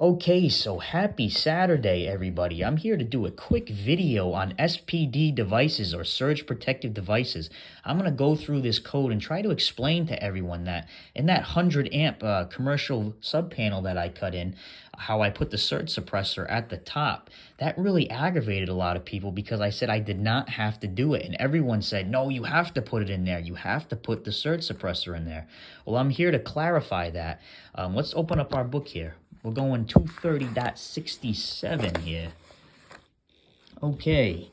Okay, so happy Saturday, everybody. I'm here to do a quick video on SPD devices or surge protective devices. I'm going to go through this code and try to explain to everyone that in that 100 amp commercial sub panel that I cut in, how I put the surge suppressor at the top. That really aggravated a lot of people because I said I did not have to do it. And everyone said, no, you have to put it in there. You have to put the surge suppressor in there. Well, I'm here to clarify that. Let's open up our book here. We're going 230.67 here. Okay.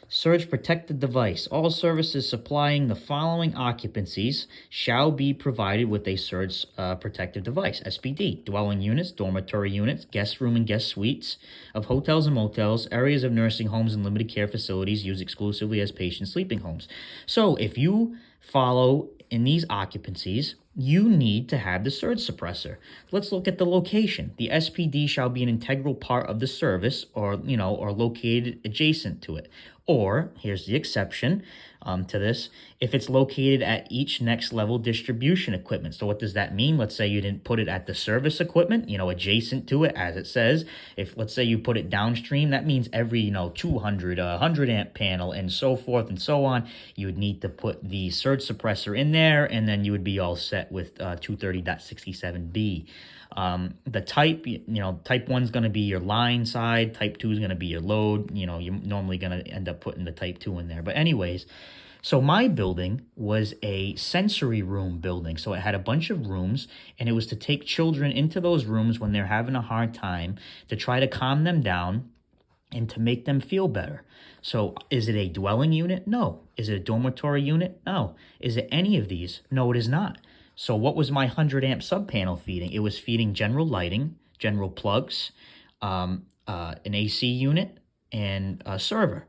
Surge protected device. All services supplying the following occupancies shall be provided with a surge protective device. SPD. Dwelling units, dormitory units, guest room and guest suites of hotels and motels, areas of nursing homes and limited care facilities used exclusively as patient sleeping homes. So if you follow in these occupancies, you need to have the surge suppressor. Let's look at the location. The SPD shall be an integral part of the service or located adjacent to it. Or, here's the exception to this, if it's located at each next level distribution equipment. So what does that mean? Let's say you didn't put it at the service equipment, adjacent to it, as it says. If, let's say you put it downstream, that means every, 200, 100 amp panel and so forth and so on, you would need to put the surge suppressor in there, and then you would be all set with 230.67b. The type, type 1 is going to be your line side, type 2 is going to be your load. You're normally going to end up putting the type 2 in there. But anyways, so my building was a sensory room building. So it had a bunch of rooms, and it was to take children into those rooms when they're having a hard time, to try to calm them down and to make them feel better. So is it a dwelling unit? No. Is it a dormitory unit? No. Is it any of these? No, it is not. So what was my 100 amp sub panel feeding? It was feeding general lighting, general plugs, an AC unit, and a server.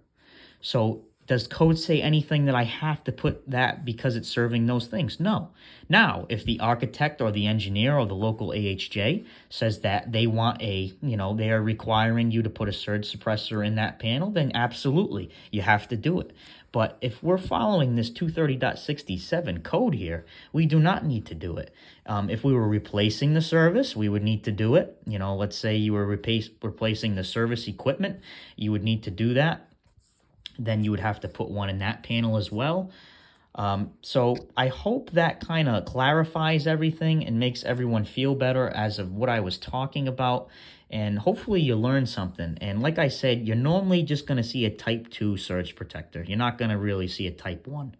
So does code say anything that I have to put that because it's serving those things? No. Now, if the architect or the engineer or the local AHJ says that they want they are requiring you to put a surge suppressor in that panel, then absolutely, you have to do it. But if we're following this 230.67 code here, we do not need to do it. If we were replacing the service, we would need to do it. Let's say you were replacing the service equipment, you would need to do that. Then you would have to put one in that panel as well. So I hope that kind of clarifies everything and makes everyone feel better as of what I was talking about. And hopefully you learn something. And like I said, you're normally just going to see a type 2 surge protector. You're not going to really see a type 1.